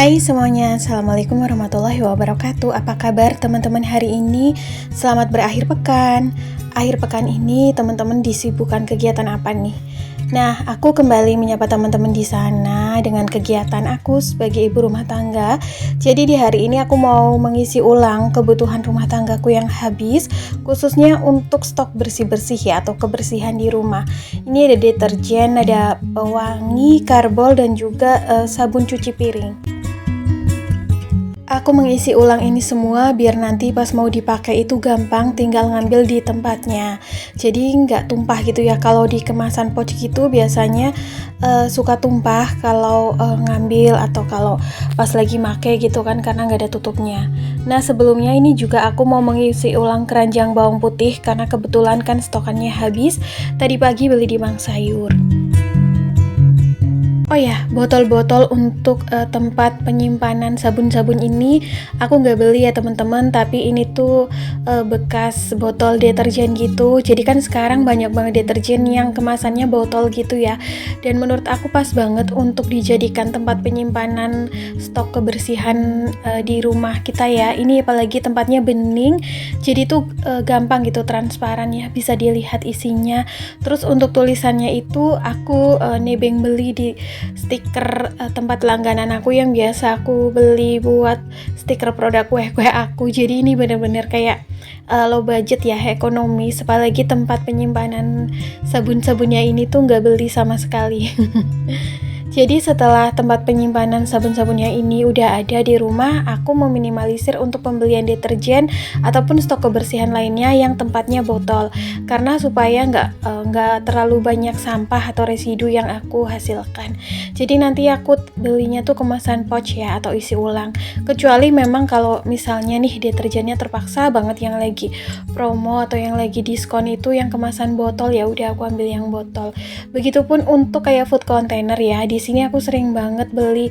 Hai semuanya, Assalamualaikum warahmatullahi wabarakatuh. Apa kabar teman-teman hari ini? Selamat berakhir pekan. Akhir pekan ini teman-teman disibukkan kegiatan apa nih? Nah, aku kembali menyapa teman-teman di sana dengan kegiatan aku sebagai ibu rumah tangga. Jadi di hari ini aku mau mengisi ulang kebutuhan rumah tanggaku yang habis, khususnya untuk stok bersih-bersih ya, atau kebersihan di rumah. Ini ada deterjen, ada pewangi, karbol, dan juga sabun cuci piring. Aku mengisi ulang ini semua biar nanti pas mau dipakai itu gampang, tinggal ngambil di tempatnya. Jadi nggak tumpah gitu ya. Kalau di kemasan pouch gitu biasanya suka tumpah kalau ngambil atau kalau pas lagi make gitu kan, karena nggak ada tutupnya. Nah sebelumnya ini juga aku mau mengisi ulang keranjang bawang putih karena kebetulan kan stokannya habis. Tadi pagi beli di Mang Sayur. Oh ya, botol-botol untuk tempat penyimpanan sabun-sabun ini aku nggak beli ya teman-teman, tapi ini tuh bekas botol deterjen gitu. Jadi kan sekarang banyak banget deterjen yang kemasannya botol gitu ya. Dan menurut aku pas banget untuk dijadikan tempat penyimpanan stok kebersihan di rumah kita ya. Ini apalagi tempatnya bening, jadi tuh gampang gitu, transparan ya, bisa dilihat isinya. Terus untuk tulisannya itu aku nebeng beli di stiker tempat langganan aku yang biasa aku beli buat stiker produk kue-kue aku. Jadi ini bener-bener kayak low budget ya, ekonomis. Apalagi tempat penyimpanan sabun-sabunnya ini tuh nggak beli sama sekali. Jadi setelah tempat penyimpanan sabun-sabunnya ini udah ada di rumah, aku meminimalisir untuk pembelian deterjen ataupun stok kebersihan lainnya yang tempatnya botol, karena supaya nggak terlalu banyak sampah atau residu yang aku hasilkan. Jadi nanti aku belinya tuh kemasan pouch ya, atau isi ulang. Kecuali memang kalau misalnya nih deterjennya terpaksa banget yang lagi promo atau yang lagi diskon itu yang kemasan botol, ya udah aku ambil yang botol. Begitupun untuk kayak food container ya. Di sini aku sering banget beli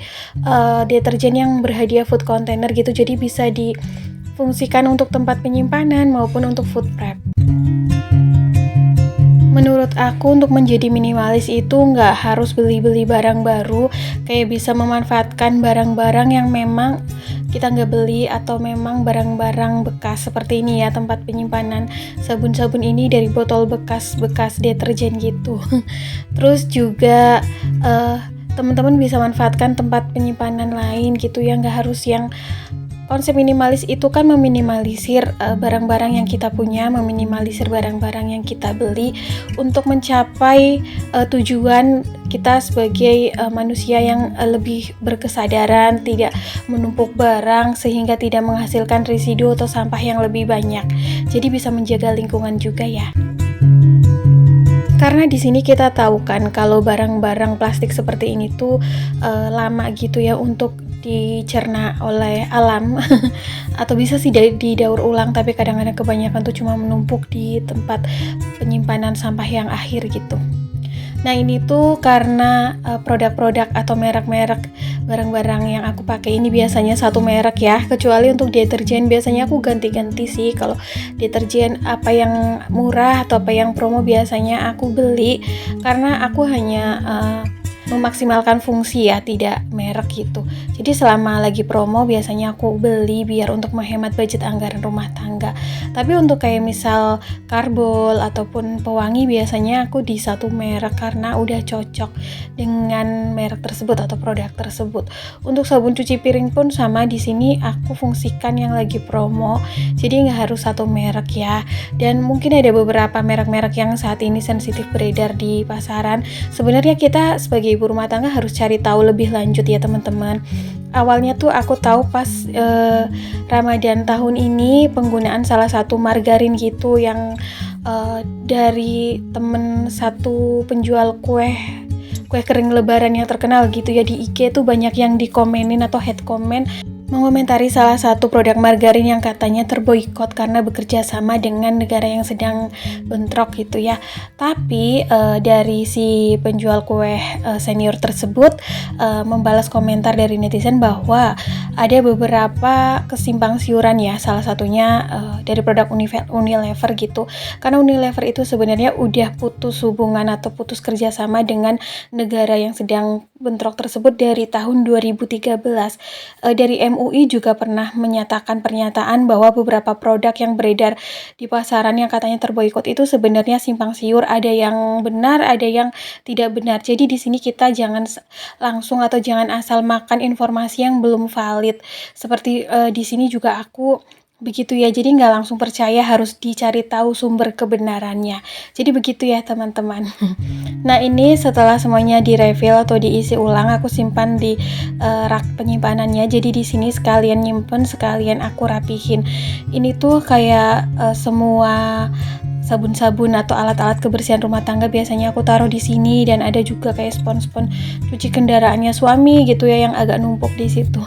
deterjen yang berhadiah food container gitu, jadi bisa difungsikan untuk tempat penyimpanan maupun untuk food prep. Menurut aku untuk menjadi minimalis itu nggak harus beli-beli barang baru, kayak bisa memanfaatkan barang-barang yang memang kita nggak beli atau memang barang-barang bekas seperti ini ya, tempat penyimpanan sabun-sabun ini dari botol bekas deterjen gitu. Terus juga teman-teman bisa manfaatkan tempat penyimpanan lain gitu ya, nggak harus yang konsep minimalis itu kan meminimalisir barang-barang yang kita punya, meminimalisir barang-barang yang kita beli untuk mencapai tujuan kita sebagai manusia yang lebih berkesadaran, tidak menumpuk barang sehingga tidak menghasilkan residu atau sampah yang lebih banyak. Jadi bisa menjaga lingkungan juga ya. Karena di sini kita tahu kan kalau barang-barang plastik seperti ini tuh lama gitu ya untuk dicerna oleh alam atau bisa sih didaur ulang, tapi kadang-kadang kebanyakan tuh cuma menumpuk di tempat penyimpanan sampah yang akhir gitu. Nah ini tuh karena produk-produk atau merek-merek barang-barang yang aku pakai ini biasanya satu merek ya, kecuali untuk deterjen biasanya aku ganti-ganti sih. Kalau deterjen apa yang murah atau apa yang promo biasanya aku beli, karena aku hanya memaksimalkan fungsi ya, tidak merek gitu. Jadi selama lagi promo biasanya aku beli biar untuk menghemat budget anggaran rumah tangga. Tapi untuk kayak misal karbol ataupun pewangi biasanya aku di satu merek karena udah cocok dengan merek tersebut atau produk tersebut. Untuk sabun cuci piring pun sama, di sini aku fungsikan yang lagi promo. Jadi nggak harus satu merek ya. Dan mungkin ada beberapa merek-merek yang saat ini sensitif beredar di pasaran. Sebenarnya kita sebagai ibu rumah tangga harus cari tahu lebih lanjut ya teman-teman. Awalnya tuh aku tahu pas Ramadan tahun ini penggunaan salah satu margarin gitu yang dari temen satu penjual kue kering lebaran yang terkenal gitu ya di IG tuh, banyak yang dikomenin atau head comment mengomentari salah satu produk margarin yang katanya terboikot karena bekerja sama dengan negara yang sedang bentrok gitu ya. Tapi dari si penjual kue senior tersebut membalas komentar dari netizen bahwa ada beberapa kesimpang siuran ya, salah satunya dari produk Unilever gitu. Karena Unilever itu sebenarnya udah putus hubungan atau putus kerjasama dengan negara yang sedang bentrok tersebut dari tahun 2013. Dari MUI juga pernah menyatakan pernyataan bahwa beberapa produk yang beredar di pasaran yang katanya terboikot itu sebenarnya simpang siur, ada yang benar, ada yang tidak benar. Jadi di sini kita jangan langsung atau jangan asal makan informasi yang belum valid. Seperti di sini juga aku begitu ya, jadi nggak langsung percaya, harus dicari tahu sumber kebenarannya. Jadi begitu ya teman-teman. Nah ini setelah semuanya direfill atau diisi ulang, aku simpan di rak penyimpanannya. Jadi di sini sekalian nyimpen, sekalian aku rapihin. Ini tuh kayak semua sabun-sabun atau alat-alat kebersihan rumah tangga biasanya aku taruh di sini, dan ada juga kayak spons-spons cuci kendaraannya suami gitu ya yang agak numpuk di situ.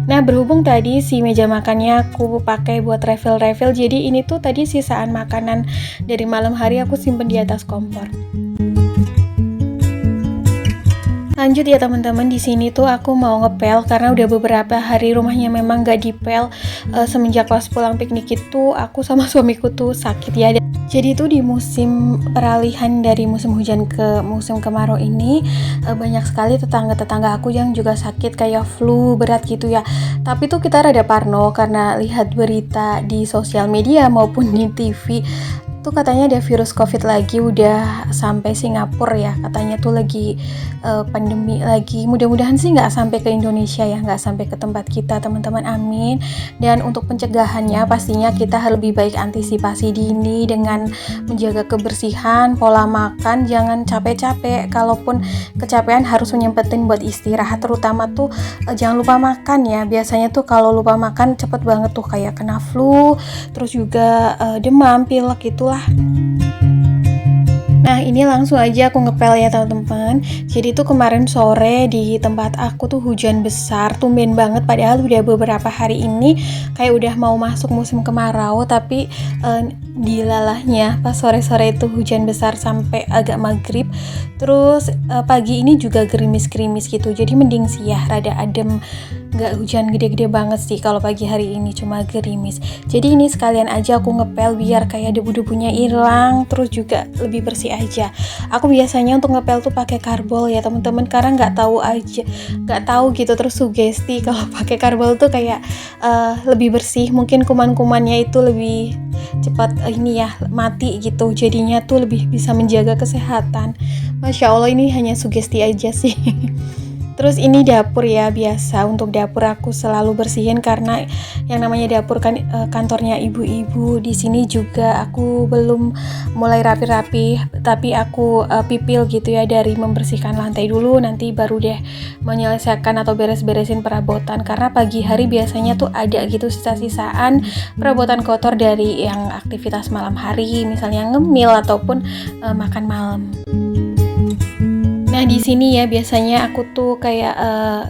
Nah berhubung tadi si meja makannya aku pakai buat refill, jadi ini tuh tadi sisaan makanan dari malam hari aku simpen di atas kompor. Lanjut ya teman-teman, di sini tuh aku mau ngepel karena udah beberapa hari rumahnya memang gak dipel. Semenjak pas pulang piknik itu aku sama suamiku tuh sakit ya. Jadi tuh di musim peralihan dari musim hujan ke musim kemarau ini banyak sekali tetangga-tetangga aku yang juga sakit kayak flu berat gitu ya. Tapi tuh kita rada parno karena lihat berita di sosial media maupun di TV tuh katanya ada virus COVID lagi, udah sampai Singapura ya, katanya tuh lagi pandemi lagi. Mudah-mudahan sih nggak sampai ke Indonesia ya, nggak sampai ke tempat kita teman-teman, amin. Dan untuk pencegahannya pastinya kita lebih baik antisipasi dini dengan menjaga kebersihan, pola makan, jangan capek-capek. Kalaupun kecapean harus menyempetin buat istirahat, terutama tuh jangan lupa makan ya. Biasanya tuh kalau lupa makan cepet banget tuh kayak kena flu, terus juga demam, pilek itulah. Nah ini langsung aja aku ngepel ya teman-teman. Jadi tuh kemarin sore di tempat aku tuh hujan besar, tumben banget, padahal udah beberapa hari ini kayak udah mau masuk musim kemarau, tapi dilalahnya pas sore-sore itu hujan besar sampai agak maghrib. Terus pagi ini juga gerimis-gerimis gitu, jadi mending sih ya, rada adem, nggak hujan gede-gede banget sih kalau pagi hari ini, cuma gerimis. Jadi ini sekalian aja aku ngepel biar kayak debu-debunya hilang, terus juga lebih bersih aja. Aku biasanya untuk ngepel tuh pakai karbol ya teman-teman, karena nggak tahu gitu, terus sugesti kalau pakai karbol tuh kayak lebih bersih, mungkin kuman-kumannya itu lebih cepat ini ya mati gitu, jadinya tuh lebih bisa menjaga kesehatan. Masya Allah, ini hanya sugesti aja sih. Terus ini dapur ya, biasa untuk dapur aku selalu bersihin karena yang namanya dapur kan kantornya ibu-ibu. Di sini juga aku belum mulai rapi-rapi, tapi aku pipil gitu ya, dari membersihkan lantai dulu, nanti baru deh menyelesaikan atau beres-beresin perabotan, karena pagi hari biasanya tuh ada gitu sisa-sisaan perabotan kotor dari yang aktivitas malam hari, misalnya ngemil ataupun makan malam. Nah di sini ya biasanya aku tuh kayak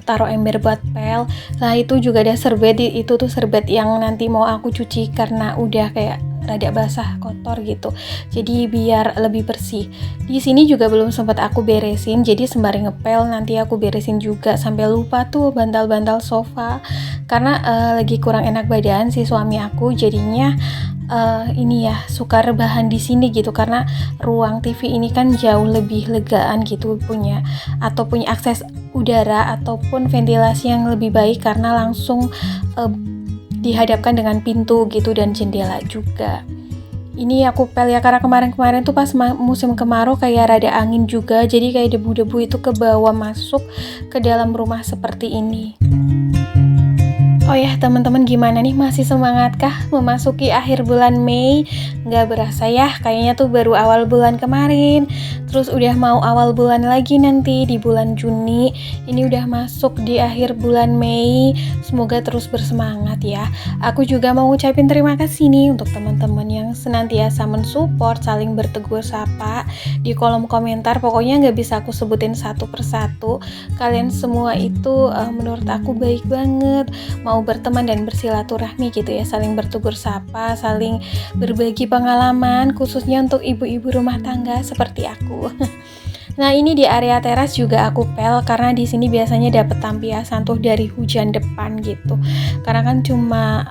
taruh ember buat pel. Nah itu juga ada serbet, itu tuh serbet yang nanti mau aku cuci karena udah kayak rada basah kotor gitu. Jadi biar lebih bersih. Di sini juga belum sempat aku beresin, jadi sembari ngepel nanti aku beresin juga, sampai lupa tuh bantal-bantal sofa karena lagi kurang enak badan si suami aku, jadinya ini ya suka rebahan di sini gitu, karena ruang TV ini kan jauh lebih legaan gitu, punya akses udara ataupun ventilasi yang lebih baik karena langsung dihadapkan dengan pintu gitu dan jendela juga. Ini aku pel ya karena kemarin-kemarin tuh pas musim kemarau kayak rada angin juga, jadi kayak debu-debu itu ke bawah masuk ke dalam rumah seperti ini. Oh ya teman-teman, gimana nih, masih semangatkah memasuki akhir bulan Mei? Nggak berasa ya, kayaknya tuh baru awal bulan kemarin, terus udah mau awal bulan lagi nanti di bulan Juni. Ini udah masuk di akhir bulan Mei, semoga terus bersemangat ya. Aku juga mau ucapin terima kasih nih untuk teman-teman yang senantiasa mensupport, saling bertegur sapa di kolom komentar. Pokoknya nggak bisa aku sebutin satu persatu, kalian semua itu menurut aku baik banget, mau berteman dan bersilaturahmi gitu ya, saling bertegur sapa, saling berbagi pengalaman, khususnya untuk ibu-ibu rumah tangga seperti aku. Nah, ini di area teras juga aku pel karena di sini biasanya dapet tampiasan tuh dari hujan depan gitu. Karena kan cuma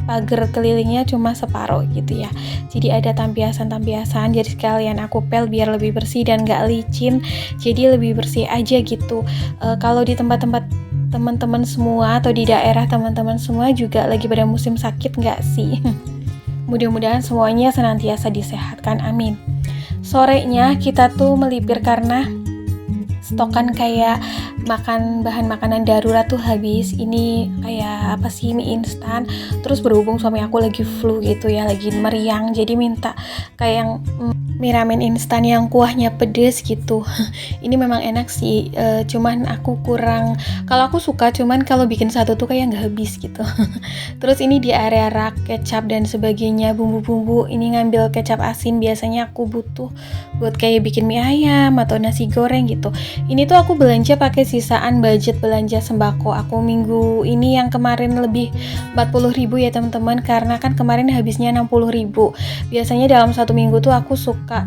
pagar kelilingnya cuma separuh gitu ya. Jadi ada tampiasan-tampiasan. Jadi sekalian aku pel biar lebih bersih dan gak licin. Jadi lebih bersih aja gitu. Kalau di tempat-tempat teman-teman semua atau di daerah teman-teman semua juga lagi pada musim sakit nggak sih? Mudah-mudahan semuanya senantiasa disehatkan, amin. Sorenya kita tuh melipir karena stokan kayak bahan makanan darurat tuh habis. Ini kayak apa sih, mie instan. Terus berhubung suami aku lagi flu gitu ya, lagi meriang, jadi minta kayak yang mie ramen instan yang kuahnya pedes gitu. Ini memang enak sih, cuman aku kurang, kalau aku suka cuman kalau bikin satu tuh kayak nggak habis gitu. Terus ini di area rak kecap dan sebagainya, bumbu-bumbu. Ini ngambil kecap asin, biasanya aku butuh buat kayak bikin mie ayam atau nasi goreng gitu. Ini tuh aku belanja pakai sisaan budget belanja sembako aku minggu ini, yang kemarin lebih 40.000 ya teman-teman, karena kan kemarin habisnya 60.000. Biasanya dalam satu minggu tuh aku suka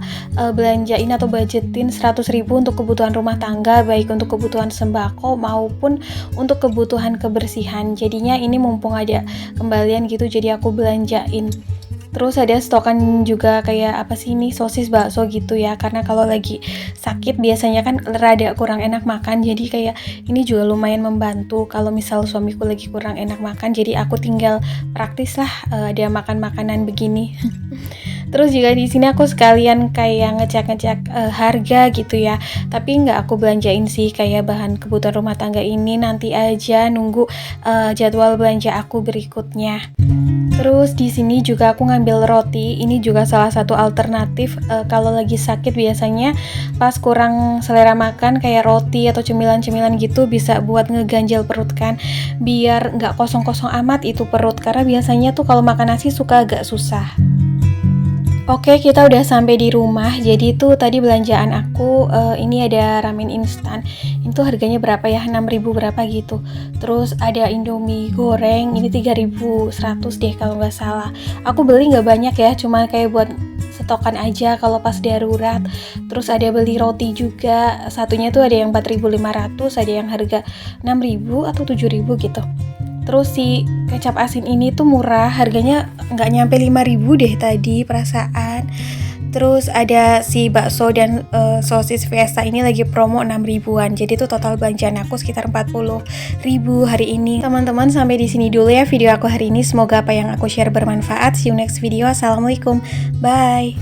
belanjain atau budgetin 100.000 untuk kebutuhan rumah tangga, baik untuk kebutuhan sembako maupun untuk kebutuhan kebersihan. Jadinya ini mumpung ada kembalian gitu, jadi aku belanjain. Terus ada stokan juga kayak apa sih ini, sosis bakso gitu ya, karena kalau lagi sakit biasanya kan rada kurang enak makan, jadi kayak ini juga lumayan membantu kalau misal suamiku lagi kurang enak makan, jadi aku tinggal praktis lah ada makan makanan begini. Terus juga di sini aku sekalian kayak ngecek harga gitu ya, tapi nggak aku belanjain sih kayak bahan kebutuhan rumah tangga ini, nanti aja nunggu jadwal belanja aku berikutnya. Terus di sini juga aku ngambil roti. Ini juga salah satu alternatif kalau lagi sakit, biasanya pas kurang selera makan kayak roti atau cemilan-cemilan gitu bisa buat ngeganjal perut kan, biar nggak kosong-kosong amat itu perut, karena biasanya tuh kalau makan nasi suka agak susah. Oke, kita udah sampai di rumah. Jadi tuh tadi belanjaan aku ini ada ramen instan. Itu harganya berapa ya? 6.000 berapa gitu. Terus ada Indomie goreng, ini 3.100 deh kalau nggak salah. Aku beli nggak banyak ya, cuma kayak buat stokan aja kalau pas darurat. Terus ada beli roti juga. Satunya tuh ada yang 4.500, ada yang harga 6.000 atau 7.000 gitu. Terus si kecap asin ini tuh murah, harganya nggak nyampe 5.000 deh tadi perasaan. Terus ada si bakso dan sosis Fiesta ini lagi promo 6.000-an. Jadi tuh total belanjaan aku sekitar 40.000 hari ini. Teman-teman, sampai di sini dulu ya video aku hari ini. Semoga apa yang aku share bermanfaat. See you next video. Assalamualaikum. Bye.